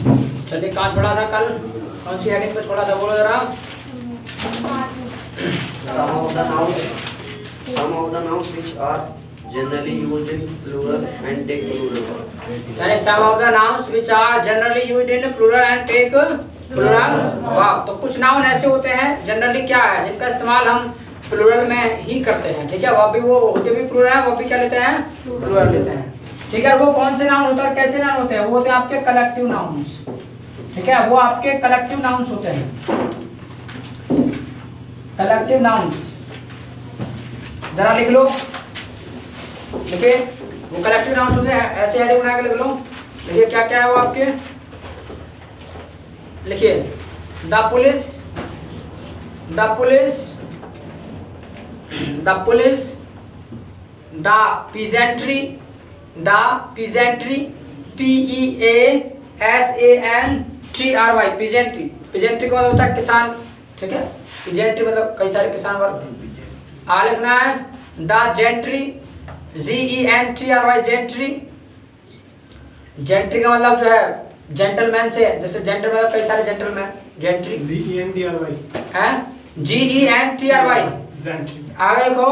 चलिए कहाँ छोड़ा था कल, कौन सी हेडिंग पे छोड़ा था बोलो जरा। Some of the nouns which are generally used in plural and take plural form. यानी some of the nouns which are generally used in plural and take plural form। तो कुछ नाउन ऐसे होते हैं जनरली क्या है जिनका इस्तेमाल हम प्लूरल में ही करते हैं, ठीक है। वह भी वो होते भी प्लूरल है, वो भी क्या लेते हैं, प्लूरल लेते हैं, ठीक है। वो कौन से नाउन होता है, कैसे नाउन होते हैं, वो होते हैं आपके कलेक्टिव नाउन्स, ठीक है। वो आपके कलेक्टिव नाउन्स होते हैं, कलेक्टिव नाउन्स। जरा लिख लो, देखिए वो कलेक्टिव नाउन्स होते हैं, ऐसे हेडिंग बना के लिख लो। देखिए क्या क्या है वो आपके, लिखिए the police, the police, the police, the peasantry, the peasantry, PEASANTRY, peasantry. Peasantry का मतलब होता है किसान, ठीक है। पीजेंट्री मतलब कई सारे किसान वर्ग। आ लिखना है the gentry, GENTRY, gentry. Gentry का मतलब जो है जेंटलमैन से, जैसे जेंटल मतलब कई सारे जेंटलमैन, जेंट्री। GENTRY, आगे लिखो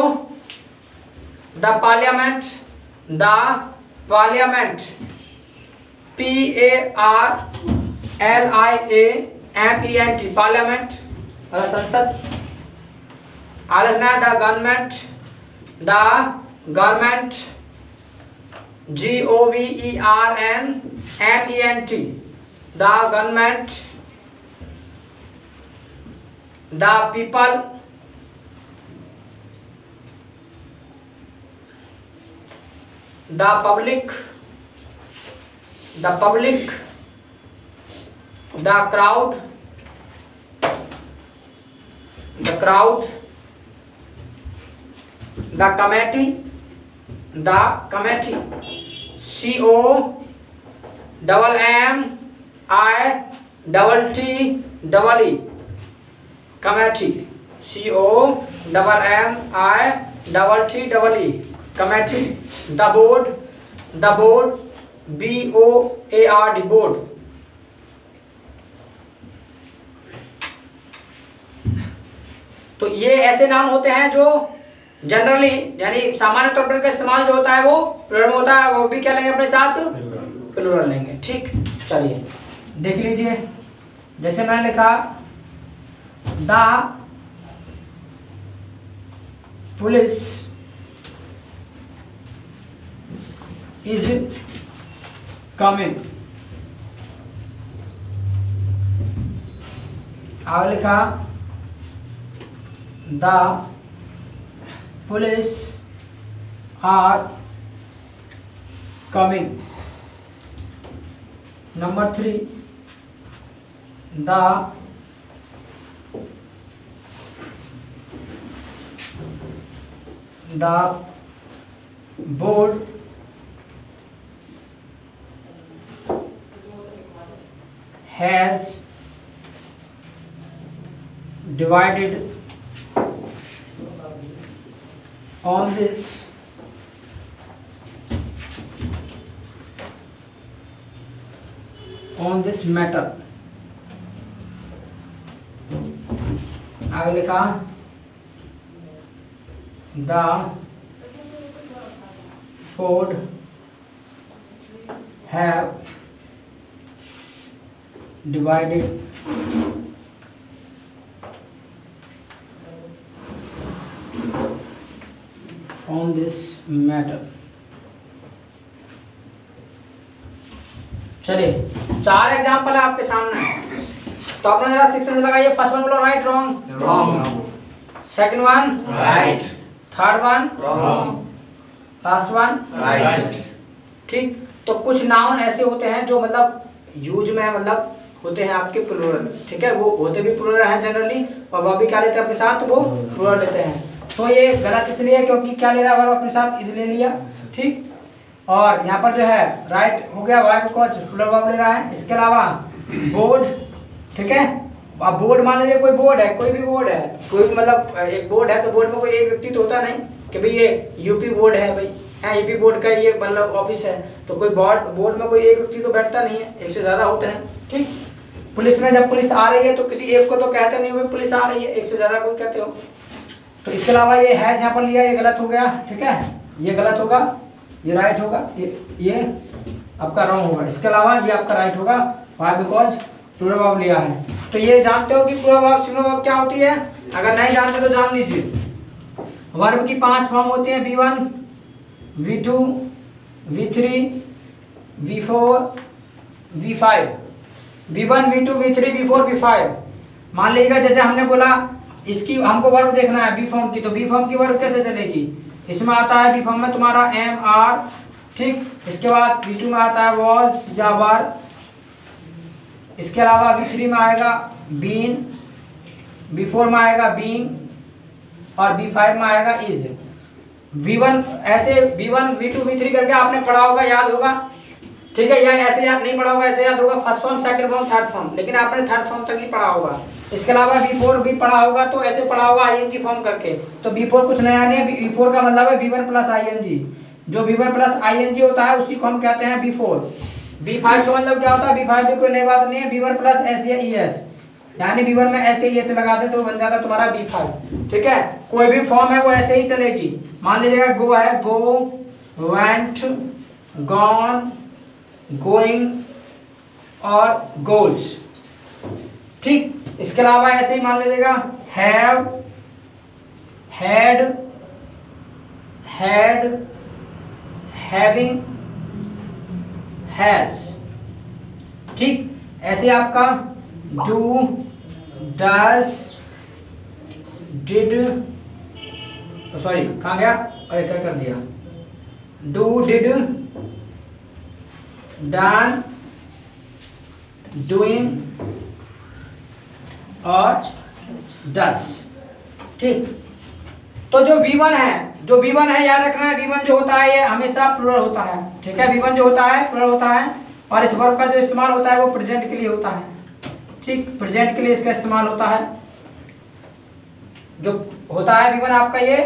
the parliament, the parliament, PARLIAMENT, parliament मतलब संसद। आगे लिखना है the government, the government, GOVERNMENT, the government. The people, the public, the public, the crowd, the crowd, the committee, the committee, COMMITTEE, committee, COMMITTEE, committee. The board, the board, BOARD, board. तो ये ऐसे नाम होते हैं जो generally यानी सामान्य तौर पर इनका इस्तेमाल जो होता है वो प्लूरल में होता है, वो भी क्या लेंगे अपने साथ, प्लूरल लेंगे, ठीक। चलिए देख लीजिए, जैसे मैंने लिखा द पुलिस इज कमिंग। आगे लिखा the police are coming. Number 3 the board has divided on this matter। आगे लिखा the board have divided on this matter। चलिए 4 एग्जाम्पल है आपके सामने, तो आपने जरा सेक्शन से लगाइए। फर्स्ट वन बोलो right, wrong, Wrong. Second one Right. Third one Wrong. Last one Right. ठीक। तो कुछ नाउन ऐसे होते हैं जो मतलब यूज में मतलब होते हैं आपके प्लूरल, ठीक है। वो होते भी प्लूरल हैं जनरली, और वह भी क्या लेते हैं अपने साथ, वो प्लूरल लेते हैं। तो ये गलत इसलिए क्योंकि क्या ले रहा है अपने साथ, इसलिए लिया, ठीक। और यहाँ पर जो है राइट हो गया, वाई को प्लूरल वर्ब ले रहा है। इसके अलावा बोर्ड, ठीक है। अब बोर्ड मान लीजिए कोई बोर्ड है, कोई भी बोर्ड है, कोई भी मतलब एक बोर्ड है, तो बोर्ड में कोई एक व्यक्ति तो होता नहीं कि भाई ये यूपी बोर्ड है भाई, है, ये भी बोर्ड का ये मतलब ऑफिस है, तो कोई बोर्ड में कोई एक व्यक्ति तो बैठता नहीं है, एक से ज़्यादा होते हैं। ठीक, पुलिस में जब पुलिस आ रही है तो किसी एक को तो कहते नहीं हो भाई पुलिस आ रही है, एक से ज़्यादा कोई कहते हो। तो इसके अलावा ये है यहाँ पर लिया, ये गलत हो गया। ठीक है, ये गलत होगा, ये राइट होगा, ये आपका रॉन्ग होगा। इसके अलावा ये आपका राइट होगा, वाई बिकॉज प्लूरल वर्ब लिया है। तो ये जानते हो कि प्लूरल वर्ब सिंगुलर वर्ब क्या होती है? अगर नहीं जानते तो जान लीजिए। वर्ब की 5 फॉर्म होती हैं, V1, V2, V3, V4, V5। V1, V2, V3, V4, V5। मान लीजिएगा जैसे हमने बोला इसकी हमको वर्ब देखना है बी फॉर्म की, तो बी फॉर्म की वर्ब कैसे चलेगी? इसमें आता है बी फॉर्म में तुम्हारा एम आर, ठीक। इसके बाद V2 में आता है वॉज या वर। इसके अलावा V3 में आएगा बीन, V4 में आएगा बीइंग और V5 में आएगा इज। V1 ऐसे V1, V2, V3 करके आपने पढ़ा होगा, याद होगा, ठीक है। या ऐसे याद नहीं पढ़ा होगा, ऐसे याद होगा first form, second form, third form, लेकिन आपने थर्ड फॉर्म तक ही पढ़ा होगा। इसके अलावा V4 भी पढ़ा होगा, तो ऐसे पढ़ा होगा ING फॉर्म करके। तो V4 कुछ नया नहीं है, V4 का मतलब है V1 प्लस ING। जो V1 प्लस ING होता है उसी को हम कहते हैं V4। V5 का मतलब क्या होता है? V5 भी कोई नई बात नहीं है, V1 प्लस S या ES, यानी V1 में ऐसे ही ऐसे लगा दे तो बन जाता तुम्हारा V5। ठीक है, कोई भी फॉर्म है वो ऐसे ही चलेगी। मान लीजिएगा गो है, गो, वेंट, गॉन, गोइंग और गोल्स, ठीक। इसके अलावा ऐसे ही मान लीजिएगा have, had, had, having, has, ठीक। ऐसे आपका डू, डज, डिड, सॉरी कहाँ गया, अरे क्या कर दिया, डू, डिड, डन, डूइंग और डस, ठीक। तो जो V1 है याद रखना है, V1 जो होता है ये हमेशा प्लूरल होता है। ठीक है, V1 जो होता है प्लूरल होता है, और इस वर्ब का जो इस्तेमाल होता है वो प्रेजेंट के लिए होता है। ठीक, प्रेजेंट के लिए इसका इस्तेमाल होता है। जो होता है V1 आपका ये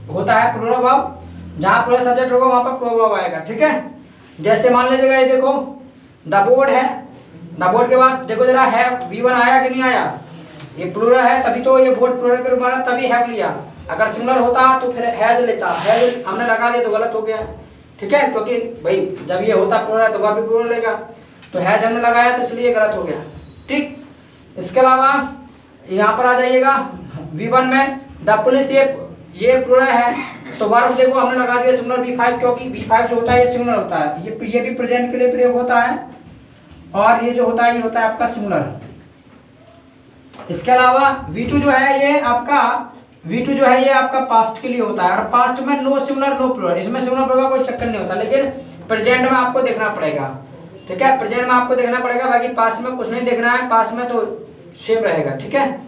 होता है प्लूरल वर्ब, जहाँ प्लूरल सब्जेक्ट होगा वहाँ पर प्लूरल वर्ब आएगा। ठीक है, जैसे मान लीजिएगा ये देखो द बोर्ड है, द बोर्ड के बाद देखो जरा है V1 आया कि नहीं आया? ये प्लूरल है तभी तो ये बोर्ड प्लूरल के रूप में तभी हैव लिया। अगर सिंगुलर होता तो फिर हैज लेता, हैज हमने लगा दिया तो गलत हो गया। ठीक है, क्योंकि भाई जब ये होता प्लूरल तो वर्ब भी प्लूरल लेगा, तो हैज हमने लगाया तो इसलिए गलत हो गया। ठीक, इसके अलावा यहाँ पर आ जाइएगा V1 में द पुलिस, ये प्लूरल है तो वर्ब देखो हमने लगा दिया सिंगुलर V5, क्योंकि V5 जो होता है ये सिंगुलर होता है, ये भी प्रेजेंट के लिए प्रयोग होता है, और ये जो होता है ये होता है आपका सिंगुलर। इसके अलावा V2 जो है ये आपका पास्ट के लिए होता है, और पास्ट में नो सिंगुलर नो प्लूरल, इसमें सिंगुलर प्लूरल का कोई चक्कर नहीं होता, लेकिन प्रेजेंट में आपको देखना पड़ेगा। ठीक है, प्रेजेंट में आपको देखना पड़ेगा, बाकी पास्ट में कुछ नहीं देखना है, पास्ट में तो सेम रहेगा। ठीक है,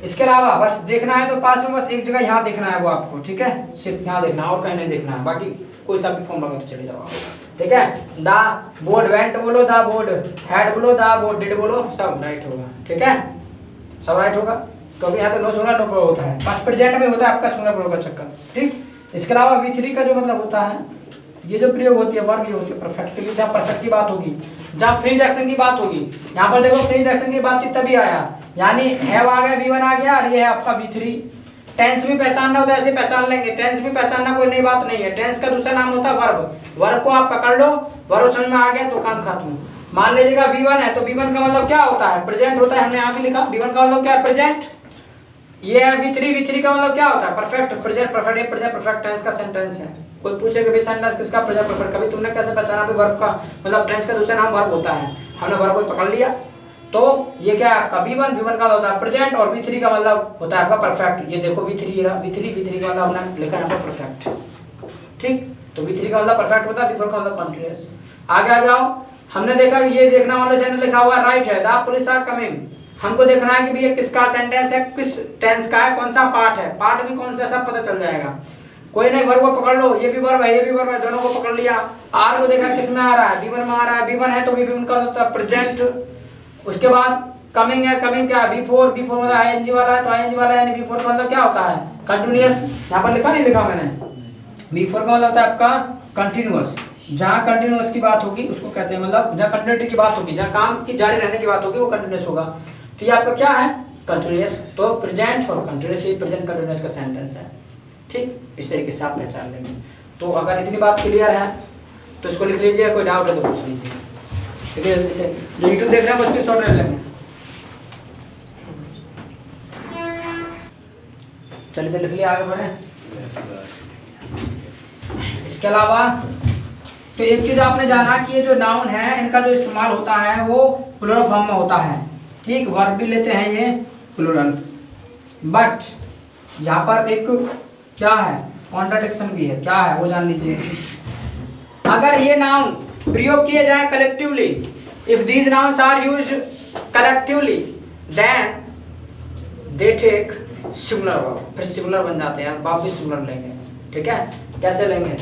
इसके अलावा बस देखना है तो पास्ट में बस एक जगह यहाँ देखना है वो आपको। ठीक है, सिर्फ यहाँ देखना है और कहीं नहीं देखना है, बाकी कोई सा भी फॉर्म लगा तो चले जाओ। ठीक है, द बोर्ड वेंट बोलो, द बोर्ड हैड बोलो, द बोर्ड डिड बोलो, सब राइट होगा। ठीक है, सब राइट होगा, क्योंकि यहाँ तो नो सिंगुलर नो प्लूरल होता है, बस प्रेजेंट में होता है आपका सिंगुलर प्लूरल का चक्कर। ठीक, इसके अलावा V3 का जो मतलब होता है, ये जो प्रयोग होती है वर्ब ये होती है परफेक्ट के लिए, जहाँ परफेक्ट की बात होगी, जहाँ फ्री एक्शन की बात होगी। यहाँ पर देखो फ्री एक्शन की बात तभी आया, यानी हैव आ गया, V1 आ गया, और ये है आपका V3। टेंस भी पहचानना होता है, ऐसे पहचान लेंगे, टेंस भी पहचानना कोई नई बात नहीं है। टेंस का दूसरा नाम होता है वर्ब, वर्ब को आप पकड़ लो, वर्ब समझ में आ गया तो काम खत्म। मान लीजिएगा V1 है तो V1 का मतलब क्या होता है? प्रेजेंट होता है, हमने यहाँ भी लिखा V1 का मतलब क्या है? प्रेजेंट। ये है V3 का मतलब क्या होता है? परफेक्ट, प्रेजेंट परफेक्ट, ये प्रेजेंट परफेक्ट टेंस का सेंटेंस है। कोई पूछे कि भाई सेंटेंस किसका प्रेजेंट परफेक्ट, कभी तुमने कैसे पहचाना कि वर्ब का मतलब टेंस का दूसरा नाम वर्ब होता है? हमने वर्ब को पकड़ लिया, तो ये क्या है आपका V1 का होता है प्रेजेंट, और V3 का मतलब होता है आपका परफेक्ट। ये देखो V3 का मतलब हमने लिखा है यहाँ पर परफेक्ट। ठीक, तो V3 का मतलब परफेक्ट होता है, V4 का मतलब कॉन्टिन्यूअस। आगे आ जाओ, हमने देखा ये देखना वाले सेंटेंस लिखा हुआ है राइट है, द पुलिस आर कमिंग। हमको देखना है कि भैया किसका सेंटेंस है, किस टेंस का है, कौन सा पार्ट है, पार्ट भी कौन सा, सब पता चल जाएगा। कोई नहीं, वर्ब को पकड़ लो, ये भी वर्ब है, ये भी वर्ब है, दोनों को पकड़ लिया। आर को देखा किस में आ रहा है, V1 में आ रहा है, V1 है तो V1 का होता है प्रेजेंट। उसके बाद कमिंग है, कमिंग क्या है? V4 मतलब ING वाला है, तो ING वाला यानी V4 का मतलब क्या होता है? कंटिन्यूअस। यहाँ पर लिखा नहीं लिखा मैंने, B4 का मतलब होता है आपका कंटिन्यूअस। जहाँ कंटिन्यूअस की बात होगी उसको कहते हैं, मतलब जहाँ कंटिन्यूटी की बात होगी, जहाँ काम की जारी रहने की बात होगी वो कंटिन्यूअस होगा। तो ये आपका क्या है, कंटिन्यूअस। तो प्रेजेंट और कंटिन्यूअस, ये प्रेजेंट कंटिन्यूअस का सेंटेंस है। ठीक, इस तरीके से आप पहचान लेंगे। तो अगर इतनी बात क्लियर है तो इसको लिख लीजिए, कोई डाउट है तो पूछ लीजिए। ठीक है, जल्दी से जो यूट्यूब देख रहे हैं उसकी शॉर्ट ले लेंगे। चलिए तो लिख लिया, आगे बढ़े। इसके अलावा तो एक चीज आपने जाना कि ये जो नाउन है इनका जो इस्तेमाल होता है वो प्लुरल फॉर्म में होता है। ठीक, वर्ब भी लेते हैं ये प्लुरल, बट यहाँ पर एक क्या है, कॉन्ट्राडिक्शन भी है। क्या है वो जान लीजिए। अगर ये नाउन प्रयोग किए जाए collectively, if these nouns are used collectively then they take singular verb, फिर सिंगुलर बन जाते हैं, वर्ब भी सिंगुलर लेंगे। ठीक है, कैसे लेंगे,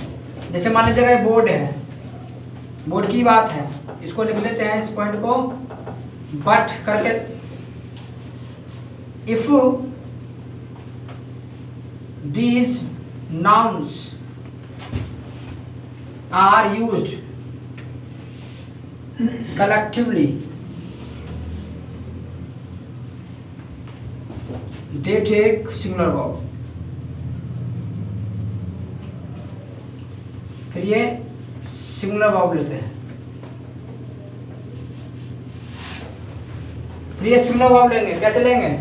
जैसे मान लीजिएगा बोर्ड है, बोर्ड की बात है, इसको लिख लेते हैं इस पॉइंट को बट करके, if these nouns are used collectively they take singular verb। फिर ये सिंगुलर वर्ब लेते हैं, फिर ये सिंगुलर वर्ब लेंगे। कैसे लेंगे,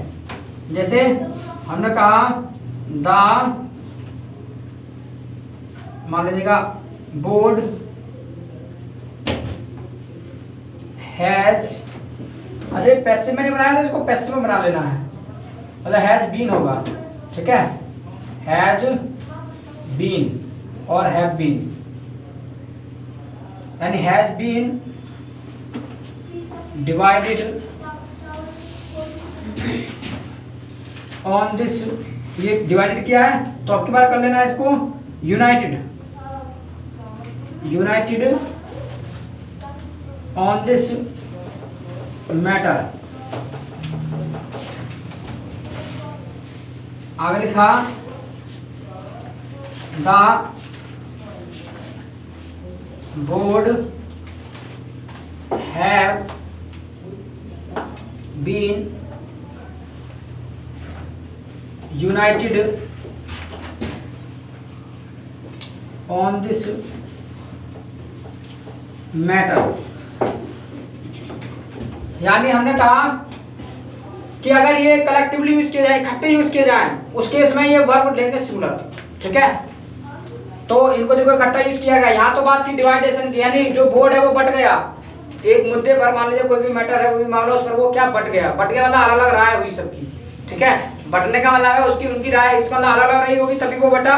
जैसे हमने कहा द, मान लीजिएगा बोर्ड हैज, अच्छा पैसिव में नहीं बनाया था, इसको पैसिव में बना लेना है, मतलब हैज बीन होगा। ठीक है, हैज बीन और हैव बीन, यानी has been divided on this, ये डिवाइडेड किया है तो अब की बार कर लेना है इसको United, United on this matter। आगे लिखा the board have been united on this matter। यानी हमने कहा कि अगर ये कलेक्टिवली यूज किए जाए, इकट्ठे यूज किए जाए, उस केस में ये वर्ब लेंगे सिंगुलर। ठीक है, तो इनको देखो इकट्ठा यूज किया गया। यहाँ तो बात थी डिवाइडेशन की, यानी जो बोर्ड है वो बट गया एक मुद्दे पर, मान लीजिए कोई भी मैटर है, कोई भी मामला, उस पर वो क्या बट गया। बट गया मतलब अलग अलग राय हुई सबकी। ठीक है, बटने का मतलब है उसकी उनकी राय इसका मतलब अलग अलग रही होगी तभी वो बटा।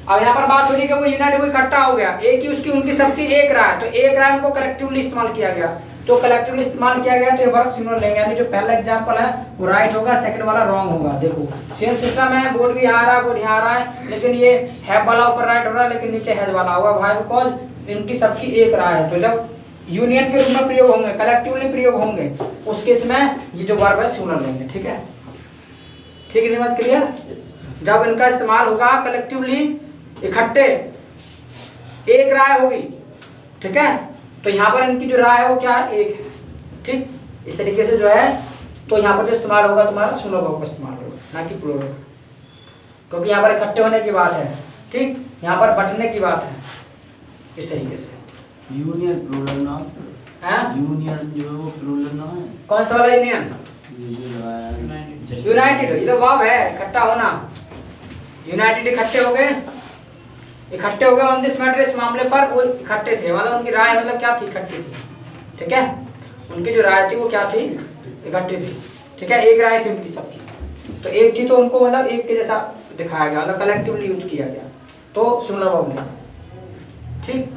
अब यहाँ पर बात हो रही है कि वो यूनाइटेड, वो इकट्ठा हो गया, एक ही उसकी उनकी सबकी एक राय, तो एक राय उनको कलेक्टिवली इस्तेमाल किया गया, तो कलेक्टिवली इस्तेमाल किया गया तो ये वर्ब सिंगुलर लेंगे। यानी जो पहला एग्जांपल है वो राइट होगा, सेकंड वाला रॉन्ग होगा। देखो सेम सिस्टम है, बोर्ड भी यहाँ आ रहा है, बोर्ड यहाँ आ रहा है, लेकिन ये हैव वाला ऊपर राइट हो रहा है लेकिन नीचे हैज वाला होगा। भाई बिकॉज इनकी सबकी एक राय है, तो जब यूनियन के रूप में प्रयोग होंगे, कलेक्टिवली प्रयोग होंगे, उस केस में ये जो वर्ब है सिंगुलर लेंगे। ठीक है, ठीक है, बात क्लियर। जब इनका इस्तेमाल होगा कलेक्टिवली, इकट्ठे, एक राय होगी। ठीक है, तो यहाँ पर इनकी जो राय है वो क्या है, एक है। ठीक, इस तरीके से जो है तो यहाँ पर जो इस्तेमाल होगा तुम्हारा सिंगुलर वर्ब का इस्तेमाल होगा, ना कि प्लूरल, क्योंकि यहाँ पर इकट्ठे होने की बात है। ठीक, यहाँ पर बंटने की बात है। इस तरीके से यूनियन प्लूरल नाउन है, यूनियन जो है वो प्लूरल नाउन है। कौन सा वाला यूनियन, यूनाइटेड, ये तो वर्ब है इकट्ठा होना। यूनाइटेड इकट्ठे हो गए, इकट्ठे हो गए ऑन दिस मैटर, इस मामले पर वो इकट्ठे थे, मतलब उनकी राय मतलब क्या थी, इकट्ठी थी। ठीक है, उनकी जो राय थी वो क्या थी, इकट्ठी थी। ठीक है, एक राय थी उनकी सबकी, तो एक थी तो उनको मतलब एक के जैसा दिखाया गया, मतलब कलेक्टिवली यूज किया गया, तो सिंगुलर वर्ब लेंगे। ठीक,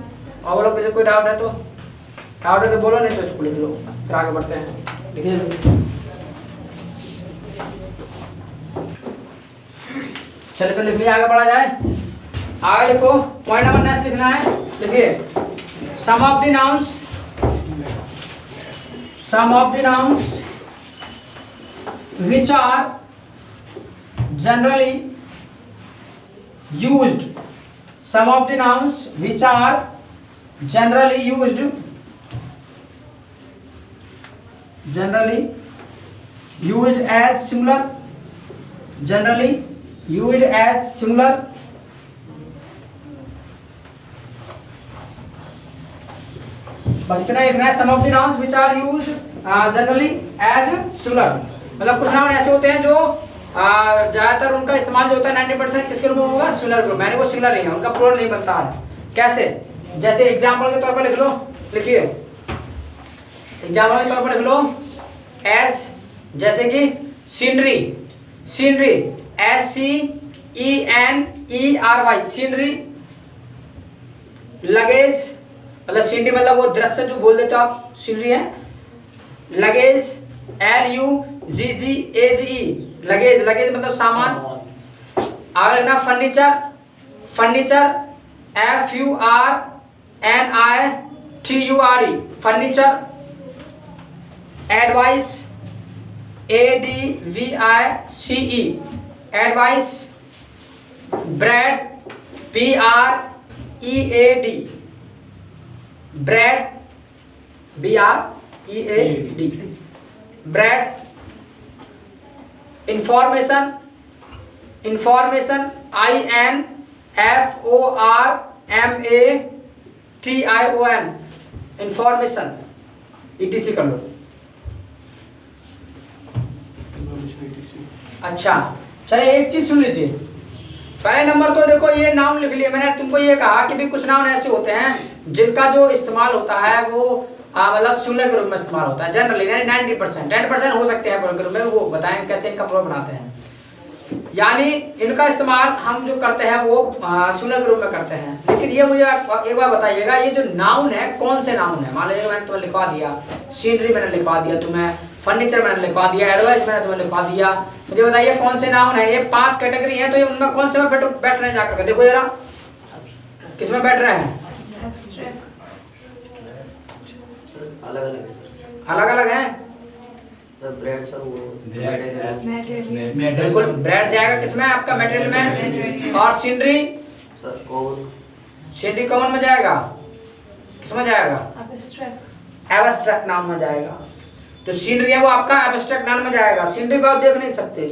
और लोग किसी कोई डाउट है तो बोलो, नहीं तो इसको लिख लो, फिर आगे बढ़ते हैं। लिखिए, चलिए तो लिख लिया, आगे बढ़ा जाए। आगे लिखो, पॉइंट नंबर नेक्स्ट लिखना है। लिखिए, some of the nouns which are generally used some of the nouns which are generally used as singular, बस इतना लिखना है। Some of the nouns which are used generally as singular, मतलब कुछ noun ऐसे होते हैं जो ज्यादातर उनका इस्तेमाल जो होता है 90% किसके रूप में होगा, सिंगुलर रूप। मैंने वो सिंगुलर नहीं है, उनका प्लूरल नहीं बनता है। कैसे? जैसे एग्जांपल के तौर पर लिख लो, लिखिए एग्जांपल के तौर पर लिख लो एज, जैसे कि scenery, scenery SCENERY scenery. Luggage मतलब सीनरी मतलब वो दृश्य जो बोल देते हो आप, सीनरी है। लगेज LUGGAGE लगेज, लगेज मतलब सामान। आगे लिखना furniture, furniture FURNITURE furniture. Advice ADVICE advice. Bread BREAD bread BREAD bread. Information, information INFORMATION information. ETC कर लो। अच्छा चलिए एक चीज सुन लीजिए। पहले नंबर तो देखो ये नाउन लिख लिए मैंने, तुमको ये कहा कि भी कुछ नाउन ऐसे होते हैं जिनका जो इस्तेमाल होता है वो मतलब सिंगुलर के रूप में इस्तेमाल होता है जनरली, यानी 90%, 10% हो सकते हैं प्लूरल के रूप में। वो बताएं कैसे इनका प्लूरल बनाते हैं। यानी इनका इस्तेमाल हम जो करते हैं वो सिंगुलर के रूप में करते हैं। लेकिन ये मुझे एक बार बताइएगा, ये जो नाउन है कौन से नाउन है? मान लीजिए मैंने तुम्हें लिखवा दिया सीनरी, मैंने लिखवा दिया तुम्हें फर्नीचर, मैंने लिखवा दिया एडवाइस, मैंने तुम्हें लिखवा दिया। मुझे बताइए कौन से नाउन है? ये 5 कैटेगरी है, तो ये उनमें कौन से में बैठ रहे हैं जाकर? देखो जरा किसमें बैठ रहे हैं? अलग अलग है, अलग अलग है। ब्रेड सर वो बिल्कुल ब्रेड जाएगा किसमें? आपका मटेरियल में। और scenery sir common, scenery common में जाएगा। किसमें जाएगा? एब्स्ट्रैक्ट नाउन में जाएगा। जो सीनरी है वो आपका एब्स्ट्रैक्ट नाउन में जाएगा। सीनरी को आप देख नहीं सकते।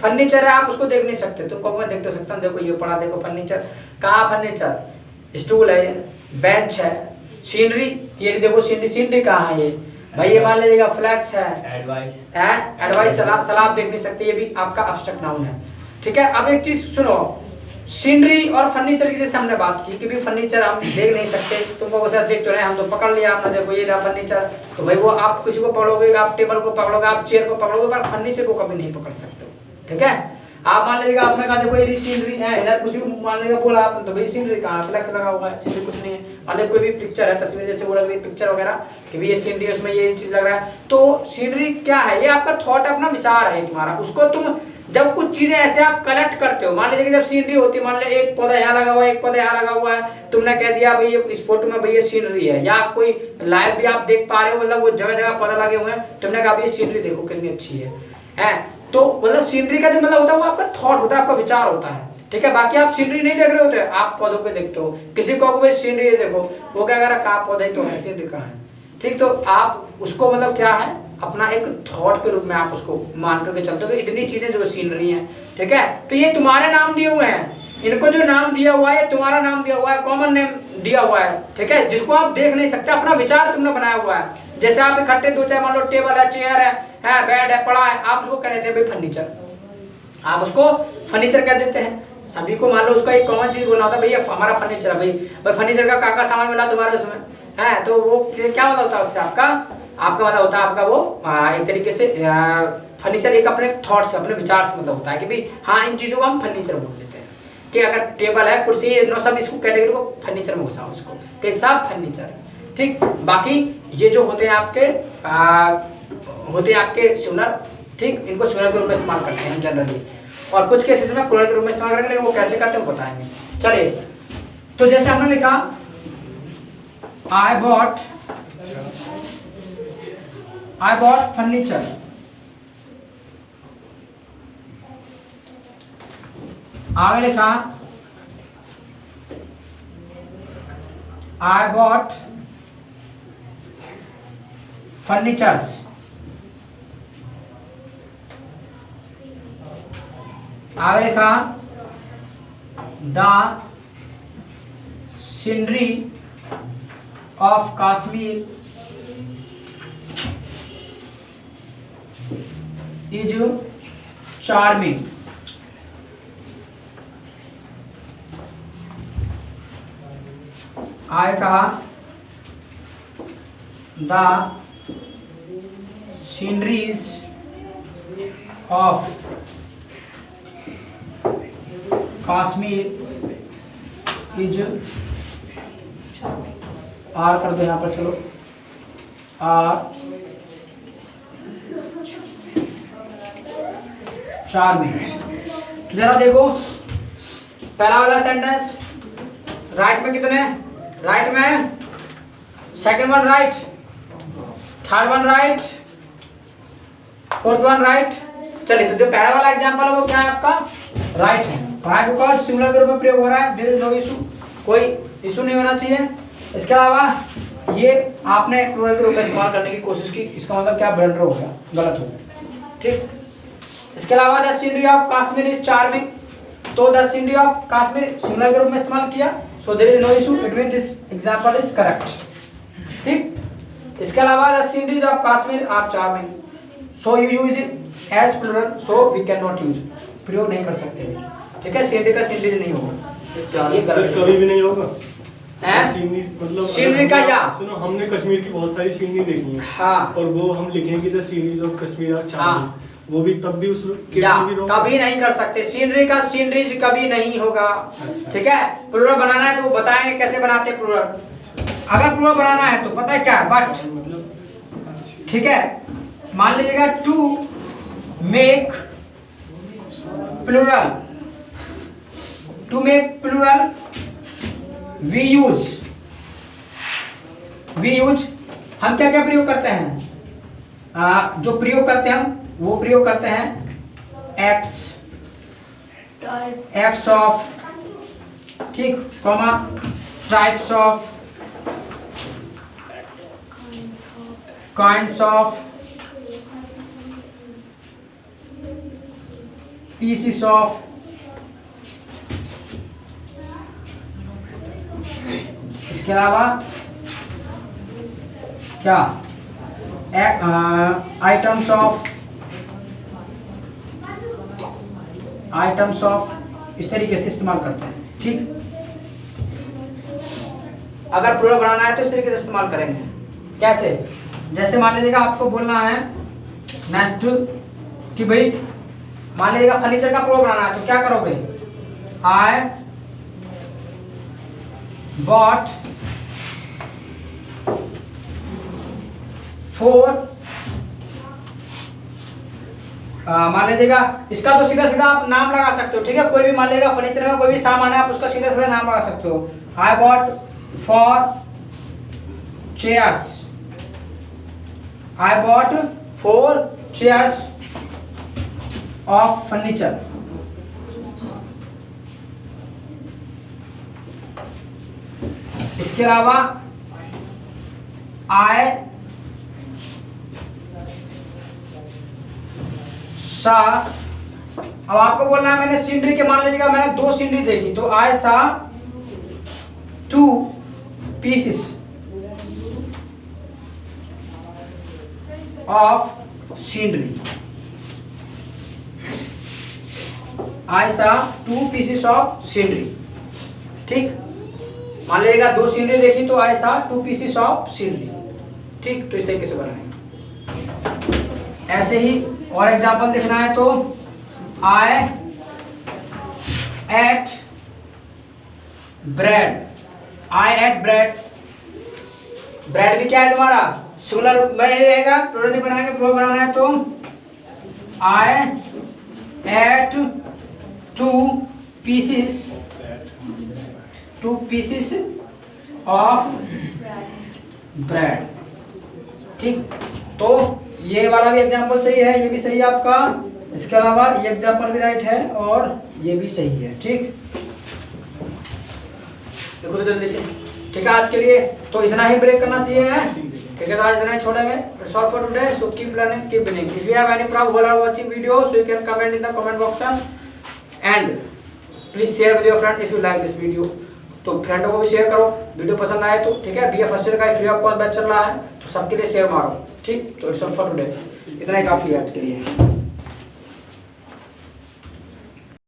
फर्नीचर है आप उसको देख नहीं सकते, तुमको मैं देख तो सकता हूँ। देखो ये पड़ा, देखो फर्नीचर कहाँ? फर्नीचर स्टूल है, बेंच है। सीनरी ये देखो, सीनरी, सीनरी कहाँ है? ये भाई ये मान लीजिएगा फ्लैक्स है, एडवाइस है, एडवाइस सलाह देख नहीं सकते, ये भी आपका एब्स्ट्रैक्ट नाउन है। ठीक है। अब एक चीज सुनो, सीनरी और फर्नीचर की जैसे हमने बात की कि भी फर्नीचर हम देख नहीं सकते, तुमको वो देख तो रहे, हम तो पकड़ लिया आपने, देखो ये रहा फर्नीचर। तो भाई वो आप किसी को पकड़ोगे, आप टेबल को पकड़ोगे, आप चेयर को पकड़ोगे, पर फर्नीचर को कभी नहीं पकड़ सकते। ठीक है। आप मान लीजिएगा आपने कहा देखो ये सीनरी है, इधर कुछ भी मान लीजिएगा बोला आपने, तो भाई सीनरी कहाँ? फ्लैक्स लगा हुआ है, सीनरी कुछ नहीं है। मान लीजिए कोई भी पिक्चर है, तस्वीर जैसे बोला पिक्चर वगैरह कि भी ये सीनरी है, उसमें ये चीज लग रहा है, तो सीनरी क्या है? ये आपका थॉट, अपना विचार है तुम्हारा। उसको तुम जब कुछ चीजें ऐसे आप कलेक्ट करते हो, मान लीजिए जब सीनरी होती है, मान लीजिए एक पौधा यहाँ लगा हुआ है, एक पौधा यहाँ लगा हुआ है, तुमने कह दिया भाई इस फोटो में भाई ये सीनरी है, या कोई लाइव भी आप देख पा रहे हो, मतलब वो जगह जगह पौधा लगे हुए हैं, तुमने कहा भाई सीनरी देखो कितनी अच्छी है। तो मतलब सीनरी का जो मतलब होता है वो आपका थॉट होता है, आपका विचार होता है। ठीक है। बाकी आप सीनरी नहीं देख रहे होते, आप पौधों पे देखते हो। किसी को भाई सीनरी देखो, वो क्या कह रहा है? कहाँ पौधे तो है, सीनरी कहाँ है? ठीक। तो आप उसको मतलब क्या है, अपना एक थॉट के रूप में आप उसको मान करके चलते हो कि इतनी चीजें जो सीनरी हैं। ठीक है। तो ये तुम्हारे नाम दिए हुए हैं, इनको जो नाम दिया हुआ है तुम्हारा नाम दिया हुआ है, कॉमन नेम दिया हुआ है। ठीक है। जिसको आप देख नहीं सकते, अपना विचार तुमने बनाया हुआ है। जैसे आप इकट्ठे दो चाहे मान लो टेबल है, चेयर है, बेड है, पड़ा है, आप उसको कह देते हैं भाई फर्नीचर, आप उसको फर्नीचर कह देते हैं। सभी को मान लो उसका एक कॉमन चीज बोलना होता है, भैया हमारा फर्नीचर है, भाई फर्नीचर का क्या सामान मिला तुम्हारे उसमें है, तो वो क्या मतलब होता है उससे? आपका मतलब होता है आपका वो एक तरीके से फर्नीचर एक अपने थॉट से, अपने विचार से मतलब होता है कि भाई हाँ इन चीजों को हम फर्नीचर बोल देते हैं। कि अगर टेबल है, कुर्सी, नो सब इसको कैटेगरी को फर्नीचर में घुसाओ उसको, कि सब फर्नीचर है। ठीक। बाकी ये जो होते हैं आपके सिंगुलर, ठीक, इनको सिंगुलर के रूप में इस्तेमाल करते हैं जनरली, और कुछ केसेस में प्लूरल के रूप में इस्तेमाल करेंगे, वो कैसे करते हैं वो बताएंगे। चलिए, तो जैसे हमने लिखा आई बॉट फर्नीचर, आगे लिखा I bought furnitures. आगे लिखा the scenery of Kashmir is charming. आगे कहा the sceneries of Kashmir is are कर दो यहाँ पर, चलो आर चार्मिंग। तो जरा देखो पहला वाला सेंटेंस राइट में कितने, राइट में second one right, third one right, fourth one right. चलिए तो जो पहला वाला एग्जांपल है वो क्या है आपका, राइट है। राइट बिकॉज सिमिलर के रूप में प्रयोग हो रहा है, देयर इज नो इशू, कोई इशू नहीं होना चाहिए। इसके अलावा ये आपने प्लूरल के रूप में इस्तेमाल करने की कोशिश की, इसका मतलब क्या, ब्लंडर हो गया, गलत हो गया, ठीक। इसके अलावा the scenery of Kashmir is charming, तो the scenery of Kashmir similar के रूप में इस्तेमाल किया, so there is no issue, it means this example is correct, ठीक। इसके अलावा the sceneries of Kashmir are charming, so you use as plural, so we can not use, प्रयोग नहीं कर सकते, ठीक है। सीनरी का सीनरीज नहीं होगा, ये गलत कभी भी नहीं होगा। सीनरी मतलब का या सुनो, हमने कश्मीर की बहुत सारी सीनरी देखी है, हाँ, और वो हम लिखेंगे the sceneries of Kashmir are charming, वो भी तब भी उस या कभी नहीं कर सकते, सीनरी का सीनरीज कभी नहीं होगा, ठीक है। प्लूरल बनाना है तो वो बताएंगे कैसे बनाते हैं प्लूरल, अगर प्लूरल बनाना है तो पता है क्या, बट, ठीक है। मान लीजिएगा to make plural, to make plural we use हम क्या क्या प्रयोग करते हैं, जो प्रयोग करते हैं हम वो प्रयोग करते हैं एक्ट्स ऑफ, ठीक, comma types of, kinds of, pieces of, इसके अलावा क्या, आइटम्स ऑफ, इस तरीके से इस्तेमाल करते हैं, ठीक। अगर प्लूरल बनाना है तो इस तरीके से इस्तेमाल करेंगे, कैसे, जैसे मान लीजिएगा आपको बोलना है नेक्स्ट कि भाई मान लीजिएगा फर्नीचर का प्लूरल बनाना है तो क्या करोगे, आई बॉट 4, मान लीजिएगा इसका तो सीधा सीधा आप नाम लगा सकते हो, ठीक है। कोई भी मान लीजिएगा फर्नीचर में कोई भी सामान है, आप उसका सीधा सीधा नाम लगा सकते हो। I bought 4 chairs, I bought 4 chairs of furniture, इसके अलावा आई सा, अब आपको बोलना है मैंने सीनरी के, मान लीजिएगा मैंने 2 सीनरी देखी तो आई सा 2 पीसेस ऑफ सीनरी, आई सा 2 पीसेस ऑफ सीनरी, ठीक। मान लीजिएगा 2 सीनरी देखी तो आई सा 2 पीसेस ऑफ सीनरी, ठीक। तो इस तरीके से बनाएंगे। ऐसे ही और एग्जांपल लिखना है तो आई एट ब्रेड, आई एट ब्रेड, ब्रेड भी क्या है तुम्हारा, सिंगुलर में ही रहेगा, प्लूरल नहीं बनाएंगे। प्लूरल बनाना है तो आई एट 2 पीसेस ऑफ ब्रेड, ठीक। तो ये वाला भी एग्जांपल सही है, ये भी सही है आपका, इसके अलावा ये एग्जांपल भी राइट है और ये भी सही है, ठीक। देखो तो जल्दी से, ठीक है आज के लिए तो इतना ही ब्रेक करना चाहिए है। ठीक है तो आज इतना ही छोड़ेंगे। It's all for today, so keep learning keep winning. If you have any problem while are watching video so you can comment in the comment box and please share with your friend if you like this video. तो फ्रेंडों को भी share करो video पसंद आए तो। ठीक है बीए फर्स्ट ईयर का फ्री ऑफ कॉस्ट बैच चल रहा है तो सबके लिए शेयर मारो। ठीक तो इट्स ऑल फॉर टुडे, इतना ही काफी है आज के लिए।